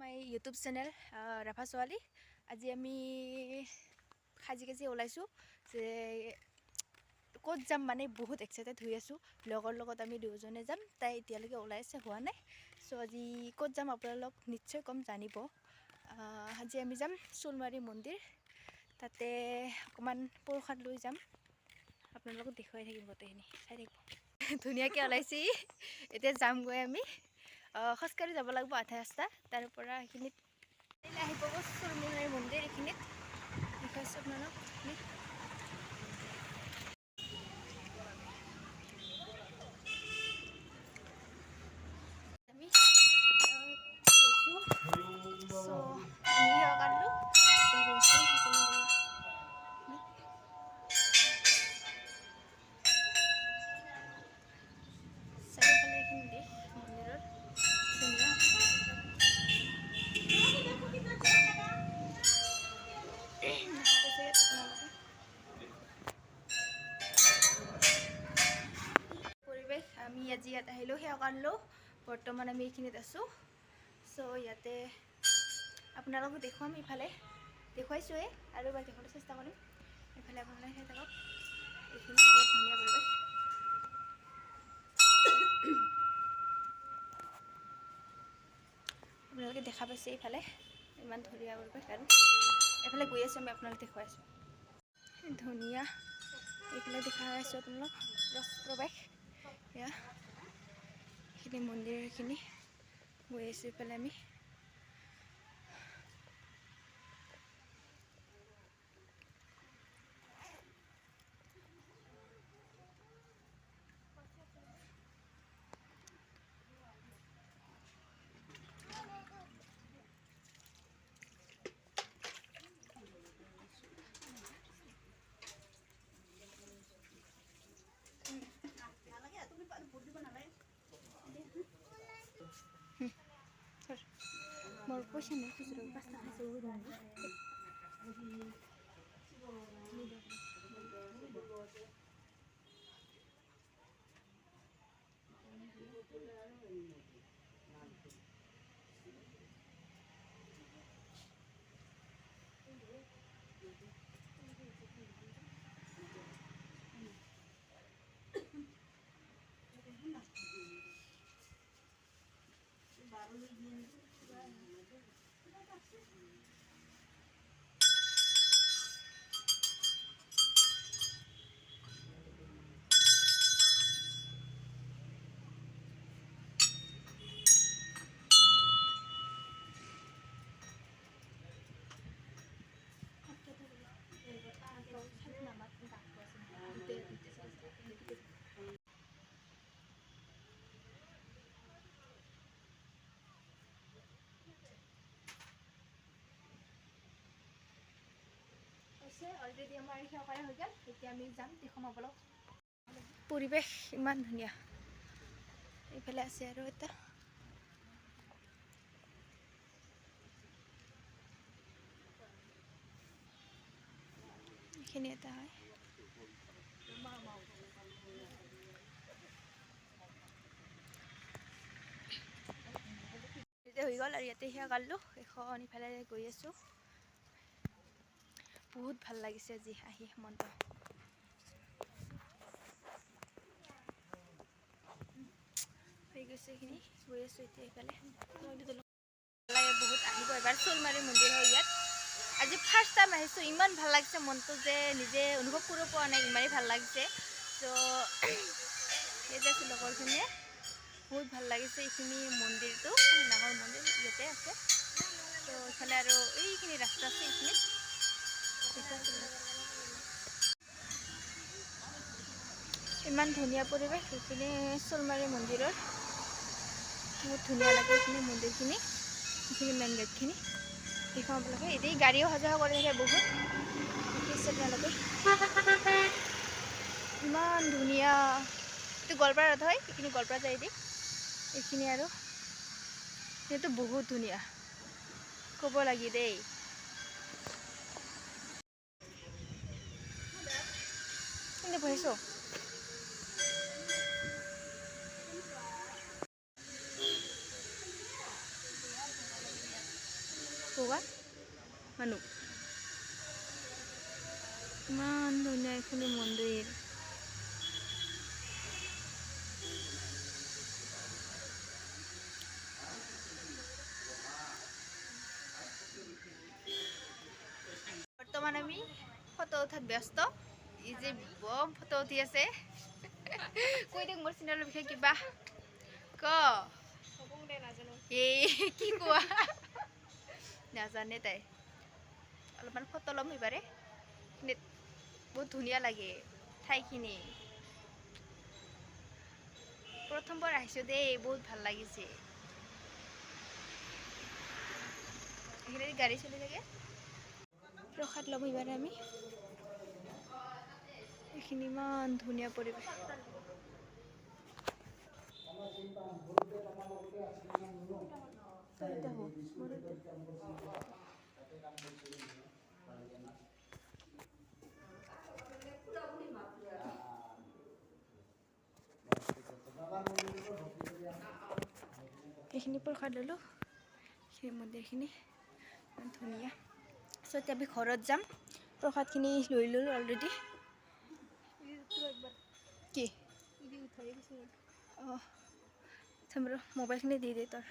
My YouTube channel Rabha ছোৱালী। আজি আমি সাজি ওলাইছোঁ যে ক'ত যাম, মানে বহুত এক্সাইটেড হৈ আছোঁ। লগৰ লগত আমি দুজনে যাম, তাই এতিয়ালৈকে ওলাই আছে, হোৱা নাই। চ' আজি ক'ত যাম আপোনালোক নিশ্চয় কম জানিব। আজি আমি যাম চুলমাৰী মন্দিৰ, তাতে অকণমান প্ৰসাদ লৈ যাম। আপোনালোকক দেখুৱাই থাকিম, গোটেইখিনি চাই থাকিব। ধুনীয়াকৈ ওলাইছে। এতিয়া যামগৈ আমি। খোজকাঢ়ি যাব লাগিব আধা ৰাস্তা, তাৰ পৰা এইখিনিত আহি পাব চুলমাৰী মন্দিৰ। এইখিনিত দেখুৱাইছোঁ আপোনালোক। আমি গৈছোঁ, আমি কাটলোঁ, এতিয়া গৈছোঁ সকলো। চাৰিওফালে এইখিনি দেশ মন্দিৰৰ ধুনীয়া। পৰিৱেশ আমি আজি ইয়াত আহিলোঁ, সেৱা কৰিলোঁ। বৰ্তমান আমি এইখিনিত আছোঁ। চ' ইয়াতে আপোনালোকক দেখুৱাম। ইফালে দেখুৱাইছোঁৱেই, আৰু এবাৰ দেখুৱাবলৈ চেষ্টা কৰিম। এইফালে আপোনালোকে চাই থাকক, এইখিনি বহুত ধুনীয়া পৰিৱেশ। আপোনালোকে দেখা পাইছে এইফালে ইমান ধুনীয়া পৰিৱেশ, আৰু এইফালে গৈ আছোঁ আমি, আপোনালোক দেখুৱাইছোঁ ধুনীয়া। এইফালে দেখা পাইছোঁ আপোনালোক প্ৰৱেশ, এয়া এইখিনি মন্দিৰ। এইখিনি গৈ আছোঁ এইফালে আমি। মোৰ পইচা নাই, খুচুৰা 5 টকা আছে। অলৰেডি আমাৰ সেৱা কৰা হৈ গ'ল। এতিয়া আমি যাম, দেখুৱাম আপোনালোক। পৰিৱেশ ইমান ধুনীয়া। এইফালে আছে আৰু এটা এইখিনি এটা হয়। এতিয়া হৈ গ'ল, আৰু ইয়াতে সেৱা কৰিলোঁ। এখন ইফালে গৈ আছোঁ। বহুত ভাল লাগিছে আজি আহি, মনটো হৈ গৈছে। এইখিনি গৈ আছোঁ এতিয়া ইফালে। লাগে বহুত, আহিব এবাৰ। চুলমাৰী মন্দিৰ হয় ইয়াত। আজি ফাৰ্ষ্ট টাইম আহিছোঁ, ইমান ভাল লাগিছে মনটো যে নিজে অনুভৱ কৰিব পৰা নাই, ইমানেই ভাল লাগিছে। ত' ইয়াতে আছোঁ লগৰখিনিয়ে, বহুত ভাল লাগিছে। এইখিনি মন্দিৰটো ডাঙৰ মন্দিৰ ইয়াতে আছে। ত' এইফালে আৰু এইখিনি ৰাস্তা আছে, এইখিনিত ইমান ধুনীয়া পৰিৱেশ। এইখিনি চুলমাৰী মন্দিৰৰ বহুত ধুনীয়া লাগে। এইখিনি মন্দিৰখিনি, এইখিনি মেইন গেটখিনি দেখুৱাম আপোনালোকে। এতিয়া গাড়ীও অহা যোৱা কৰি থাকে বহুত, দেখিছে তেওঁলোকে। ইমান ধুনীয়া। এইটো গোৱালপাৰাত হয়, এইখিনি গোৱালপাৰা যায় দি। এইখিনি আৰু সেইটো বহুত ধুনীয়া, ক'ব লাগি দেই। কিন্তু বহিছোঁ কোৱা মানুহ ইমান ধুনীয়া এইখিনি মন্দিৰ বৰ্তমান আমি ফটো উঠাত ব্যস্ত ই যে বম ফটো উঠি আছে কৈ দিয়ক মোৰ চেনেলৰ বিষয়ে কিবা ক এই কি কোৱা নাজানে তাই অলপমান ফটো ল'ম এইবাৰে বহুত ধুনীয়া লাগে ঠাইখিনি প্ৰথমবাৰ আহিছোঁ দেই বহুত ভাল লাগিছে এইখিনি গাড়ী চলি থাকে প্ৰসাদ ল'ম এইবাৰে আমি এইখিনি ইমান ধুনীয়া পৰিৱেশ এইখিনি প্ৰসাদ ল'লোঁ সেই মন্দিৰখিনি ইমান ধুনীয়া চ' এতিয়া আমি ঘৰত যাম প্ৰসাদখিনি লৈ ল'লোঁ অলৰেডি কি অঁ চাম ৰ মোবাইলখিনি দি দে তোৰ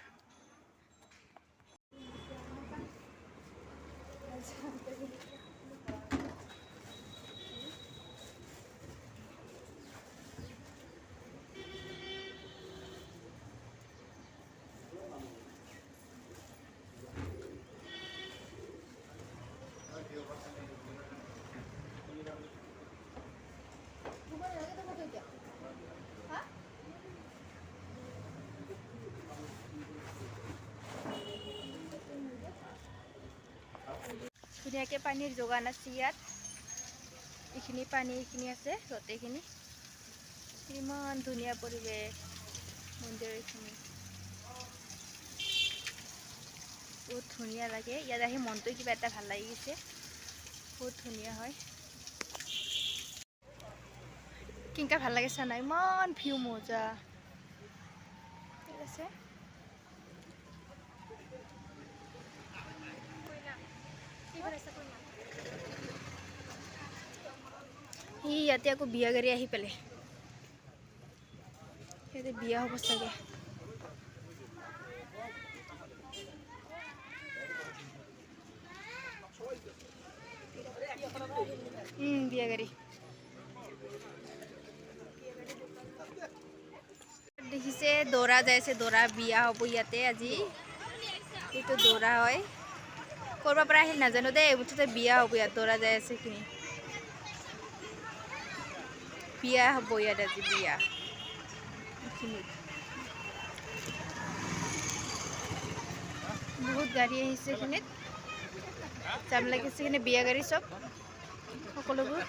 ধুনীয়াকৈ পানীৰ যোগান আছে ইয়াত এইখিনি পানী এইখিনি আছে গোটেইখিনি ইমান ধুনীয়া পৰিৱেশ মন্দিৰৰ এইখিনি বহুত ধুনীয়া লাগে ইয়াত আহি মনটো কিবা এটা ভাল লাগি গৈছে বহুত ধুনীয়া হয় কেনেকুৱা ভাল লাগে চা না ইমান ভিউ মজা ঠিক আছে ইয়াতে আকৌ বিয়া গাড়ী আহি পেলে ইয়াতে বিয়া হ'ব চাগে বিয়া গাড়ী দেখিছে দৌৰা যাই আছে দৌৰা বিয়া হ'ব ইয়াতে আজি এইটো দৌৰা হয় কৰবাৰ পৰা আহিল নাজানো দেই মুঠতে বিয়া হ'ব ইয়াত দৌৰা যাই আছে এইখিনি বিয়া হ'ব ইয়াত আজি বিয়া বহুত গাড়ী আহিছে এইখিনিত জাম লাগিছে এইখিনি বিয়া গাড়ী চব সকলোবোৰ